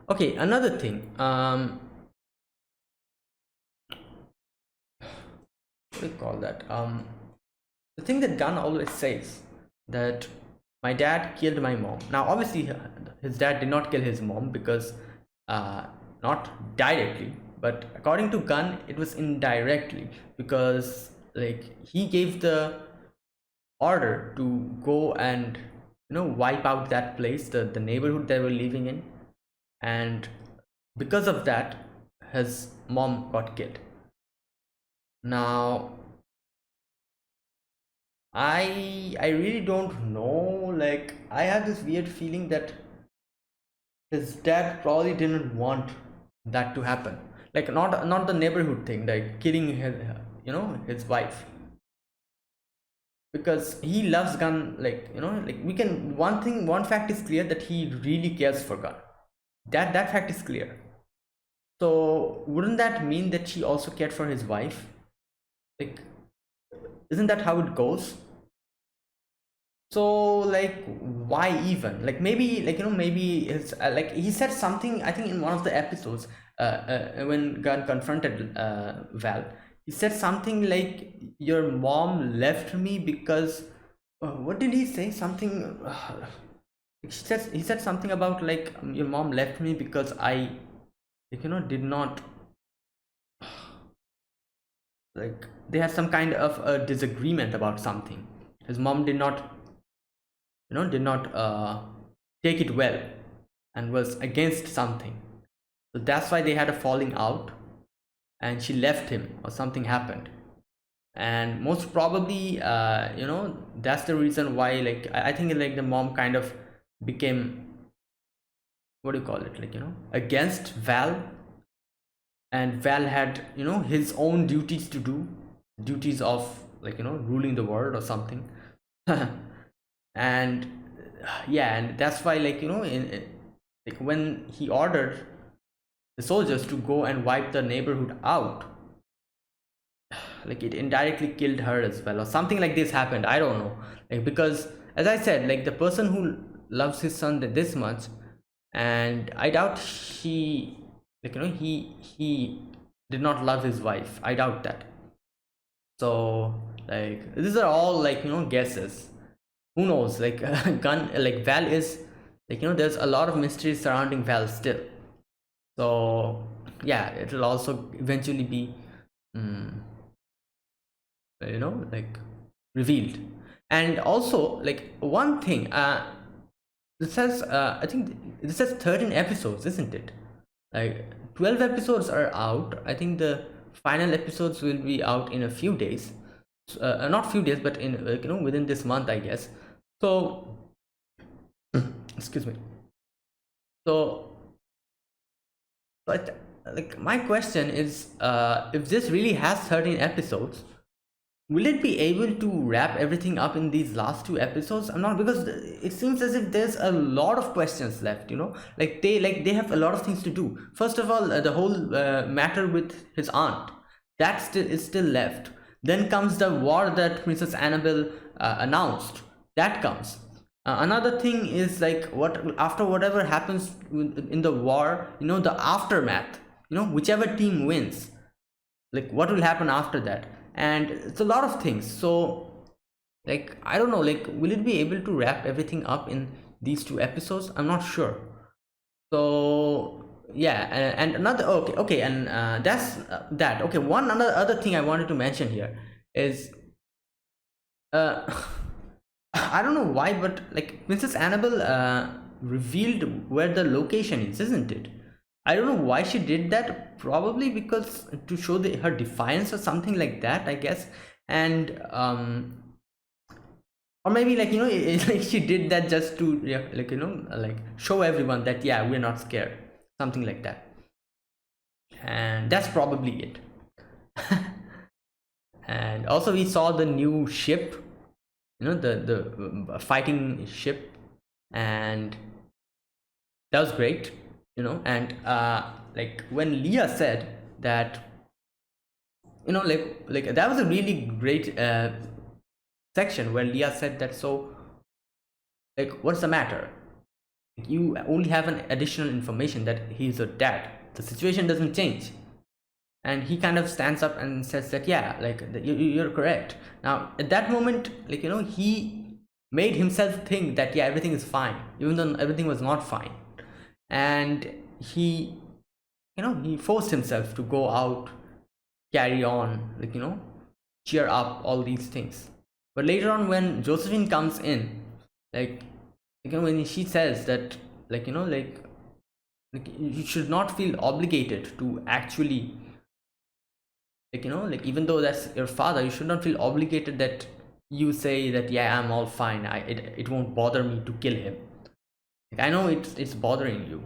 Speaker 1: okay, another thing, what do you call that, the thing that Gunn always says, that my dad killed my mom. Now obviously his dad did not kill his mom, because not directly, but according to Gunn it was indirectly, because like he gave the order to go and wipe out that place, the neighborhood they were living in, and because of that his mom got killed. Now I really don't know, like I have this weird feeling that his dad probably didn't want that to happen, like not the neighborhood thing, like killing his his wife, because he loves Gunn, like one fact is clear, that he really cares for Gunn. That fact is clear. So wouldn't that mean that she also cared for his wife? Like, isn't that how it goes? So like why even, like maybe maybe it's like he said something, I think in one of the episodes, when Gunn confronted Val, he said something like, your mom left me because what did he say, something he said something about like, your mom left me because I did not, like they had some kind of a disagreement about something. His mom did not take it well and was against something, so that's why they had a falling out and she left him, or something happened. And most probably that's the reason why, like I think like the mom kind of became, what do you call it, like against Val, and Val had his own duties to do, duties of like ruling the world or something. And yeah, and that's why like like when he ordered the soldiers to go and wipe the neighborhood out, like it indirectly killed her as well, or something like this happened, I don't know, like because as I said, like the person who loves his son this much, and I doubt he did not love his wife, I doubt that. So like these are all like guesses, who knows, like Gunn, like Val is like there's a lot of mystery surrounding Val still, so yeah, it will also eventually be like revealed. And also like one thing, this says I think this says 13 episodes, isn't it? Like 12 episodes are out. I think the final episodes will be out in a few days, not few days, but in within this month, I guess. So excuse me. So but like my question is, if this really has 13 episodes, will it be able to wrap everything up in these last 2 episodes? I'm not, because it seems as if there's a lot of questions left, like they have a lot of things to do. First of all, the whole matter with his aunt, that is still left. Then comes the war that Princess Annabelle announced, that comes. Another thing is like after whatever happens in the war, the aftermath, whichever team wins, like what will happen after that. and it's a lot of things. So like I don't know, like will it be able to wrap everything up in these 2 episodes? I'm not sure. So yeah, and another okay and that's that. Okay, one other thing I wanted to mention here is I don't know why, but like Princess Annabelle revealed where the location is, isn't it? I don't know why she did that. Probably because to show her defiance or something like that, I guess. And or maybe like, you know, like she did that just to, yeah, like, you know, like show everyone that yeah, we're not scared, something like that. And that's probably it. And also we saw the new ship, you know, the fighting ship, and that was great, you know. And like when Leah said that, you know, like that was a really great section where Leah said that, so like what's the matter, you only have an additional information that he's your dad, the situation doesn't change. And he kind of stands up and says that yeah, like you're correct. Now at that moment, like, you know, he made himself think that yeah, everything is fine, even though everything was not fine. And he, you know, he forced himself to go out, carry on, like, you know, cheer up, all these things. But later on when Josephine comes in, like, you know, when she says that, like, you know, like you should not feel obligated to actually, like, you know, like even though that's your father, you should not feel obligated that you say that yeah, I'm all fine, it won't bother me to kill him. Like, I know it's bothering you.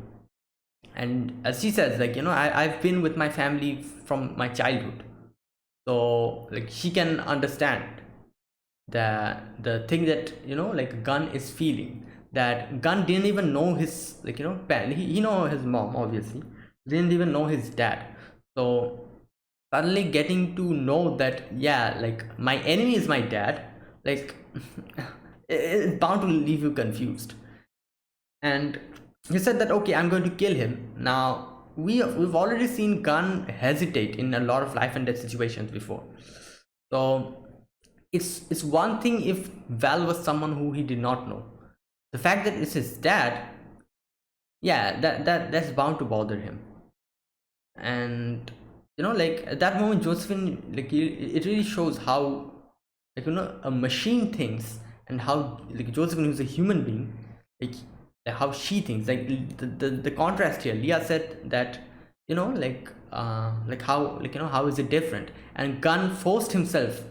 Speaker 1: And as she says, like, you know, I've been with my family from my childhood, so like she can understand the thing that, you know, like Gunn is feeling. That Gunn didn't even know his, like, you know, parent. He know his mom, obviously, didn't even know his dad. So suddenly getting to know that yeah, like my enemy is my dad, like it's bound to leave you confused. And he said that okay, I'm going to kill him. Now we've already seen Gunn hesitate in a lot of life and death situations before. So it's one thing if Val was someone who he did not know. The fact that it's his dad, yeah, that's bound to bother him. And you know, like at that moment Josephine, like it really shows how, like, you know, a machine thinks, and how like Josephine, who's a human being, like how she thinks. Like the contrast here, Leah said that, you know, like how, like, you know, how is it different? And Gunn forced himself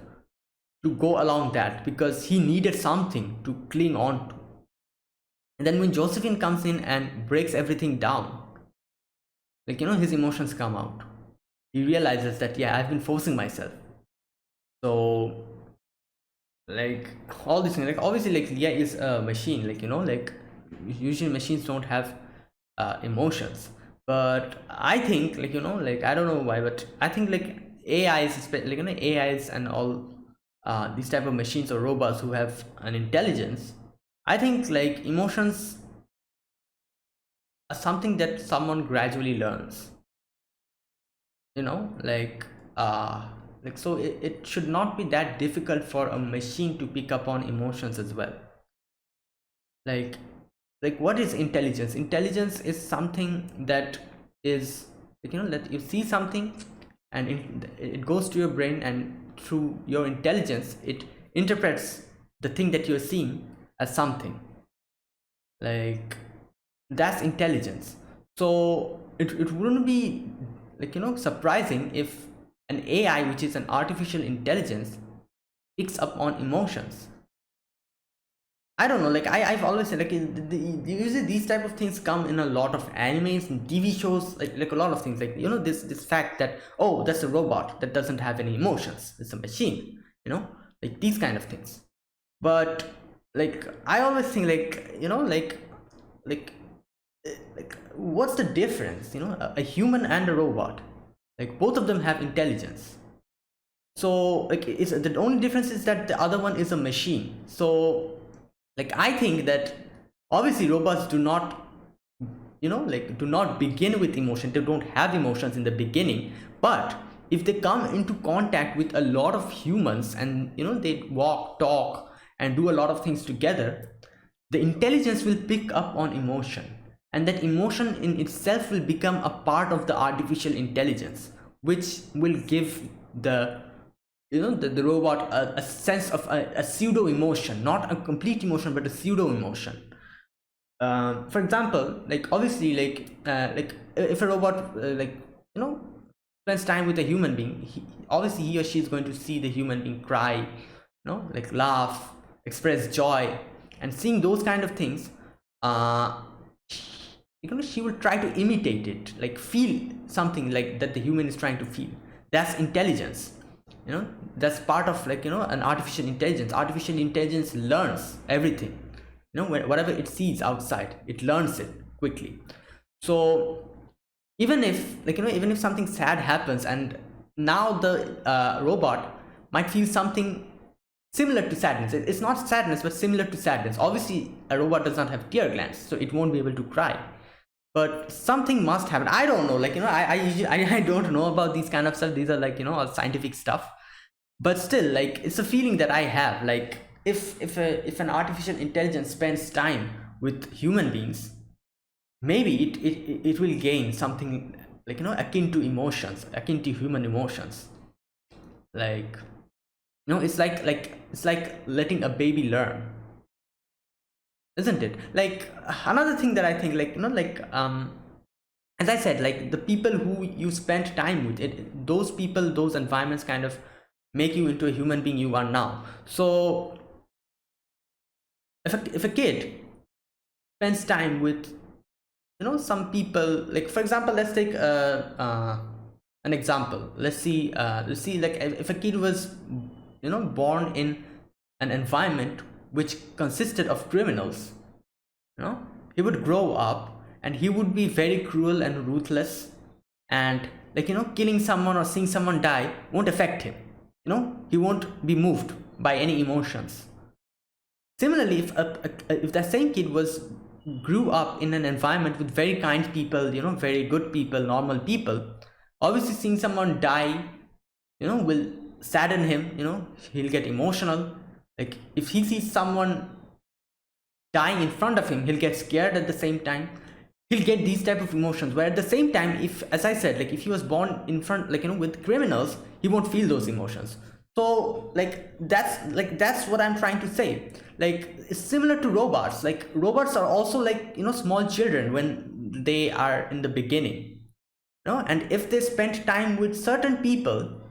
Speaker 1: to go along that because he needed something to cling on to. And then when Josephine comes in and breaks everything down, like, you know, his emotions come out. He realizes that yeah, I've been forcing myself. So like all these things, like obviously like Leah is a machine, like, you know, like usually machines don't have emotions. But I think, like, you know, like I don't know why, but I think like AIs, like, you know, AIs and all these type of machines or robots who have an intelligence, I think like emotions are something that someone gradually learns, you know, like so it should not be that difficult for a machine to pick up on emotions as well. Like what is intelligence? Intelligence is something that is, like, you know, that you see something and it goes to your brain, and through your intelligence it interprets the thing that you're seeing as something. Like that's intelligence. So it wouldn't be, like, you know, surprising if an AI, which is an artificial intelligence, picks up on emotions. I don't know, like I've always said, like usually these type of things come in a lot of animes and TV shows, like a lot of things, like, you know, this fact that, oh, that's a robot that doesn't have any emotions, it's a machine, you know, like these kind of things. But like I always think, like, you know, like what's the difference, you know, a human and a robot, like both of them have intelligence. So like it's the only difference is that the other one is a machine. So like I think that obviously robots do not, you know, like do not begin with emotion, they don't have emotions in the beginning, but if they come into contact with a lot of humans and they walk, talk, and do a lot of things together, the intelligence will pick up on emotion, and that emotion in itself will become a part of the artificial intelligence, which will give the the robot a sense of a pseudo emotion, not a complete emotion but a pseudo emotion. For example, like obviously like if a robot spends time with a human being, obviously he or she is going to see the human being cry, like laugh, express joy, and seeing those kind of things, she will try to imitate it, like feel something like that the human is trying to feel. That's intelligence. That's part of an artificial intelligence. Artificial intelligence learns everything. Whatever it sees outside, it learns it quickly. So even if even if something sad happens, and now the robot might feel something similar to sadness. It's not sadness, but similar to sadness. Obviously, a robot does not have tear glands, so it won't be able to cry. But something must happen. I don't know. I don't know about these kind of stuff. These are all scientific stuff. But still, it's a feeling that I have. Like if an artificial intelligence spends time with human beings, maybe it will gain something akin to emotions, akin to human emotions. It's like letting a baby learn, isn't it? Like another thing that I think as I said, like the people who you spend time with, those people, those environments kind of make you into a human being you are now. So if a kid spends time with some people, like for example, let's take an example. Let's see like if a kid was born in an environment which consisted of criminals, he would grow up and he would be very cruel and ruthless, and killing someone or seeing someone die won't affect him. He won't be moved by any emotions. Similarly, if that same kid grew up in an environment with very kind people, very good people, normal people, obviously seeing someone die will sadden him. He'll get emotional. Like if he sees someone dying in front of him, he'll get scared. At the same time, he'll get these type of emotions, where at the same time, if, as I said, like if he was born in front, with criminals, he won't feel those emotions. So that's what I'm trying to say. Like it's similar to robots. Like robots are also small children when they are in the beginning, and if they spend time with certain people,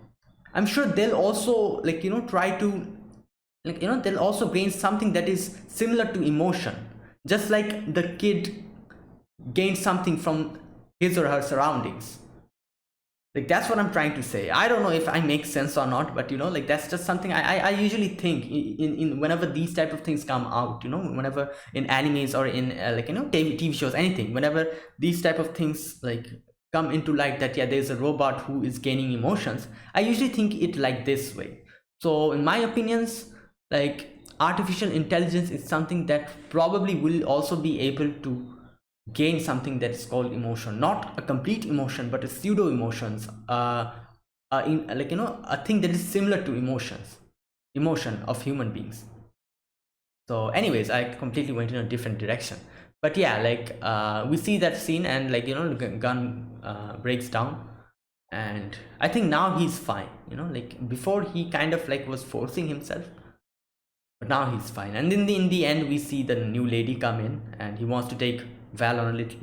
Speaker 1: I'm sure they'll also try to they'll also gain something that is similar to emotion, just like the kid gains something from his or her surroundings. Like that's what I'm trying to say. I don't know if I make sense or not, but that's just something I usually think in whenever these type of things come out, whenever in animes or in TV shows, anything, whenever these type of things come into light, that there's a robot who is gaining emotions, I usually think it like this way. So in my opinions, artificial intelligence is something that probably will also be able to gain something that is called emotion, not a complete emotion but a pseudo emotions, a thing that is similar to emotion of human beings. So anyways, I completely went in a different direction, but we see that scene, and Gun breaks down, and I think now he's fine. Before he kind of was forcing himself, but now he's fine. And in the end, we see the new lady come in, and he wants to take Val on a little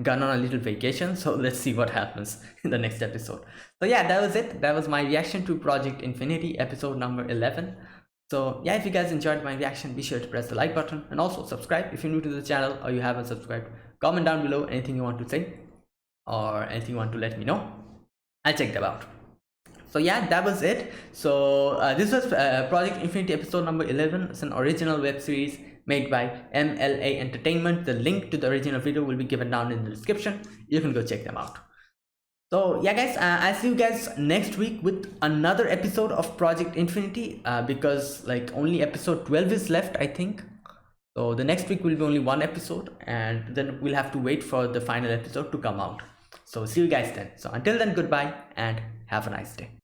Speaker 1: Gun on a little vacation. So let's see what happens in the next episode. So that was it. That was my reaction to Project Infinity episode number 11. So if you guys enjoyed my reaction, be sure to press the like button, and also subscribe if you're new to the channel or you haven't subscribed. Comment down below anything you want to say or anything you want to let me know. I'll check them out. So that was it. So this was Project Infinity episode number 11. It's an original web series made by MLA Entertainment. The link to the original video will be given down in the description. You can go check them out. So guys, I'll see you guys next week with another episode of Project Infinity, because only episode 12 is left, I think. So the next week will be only one episode, and then we'll have to wait for the final episode to come out. So see you guys then. So until then, goodbye and Have a nice day.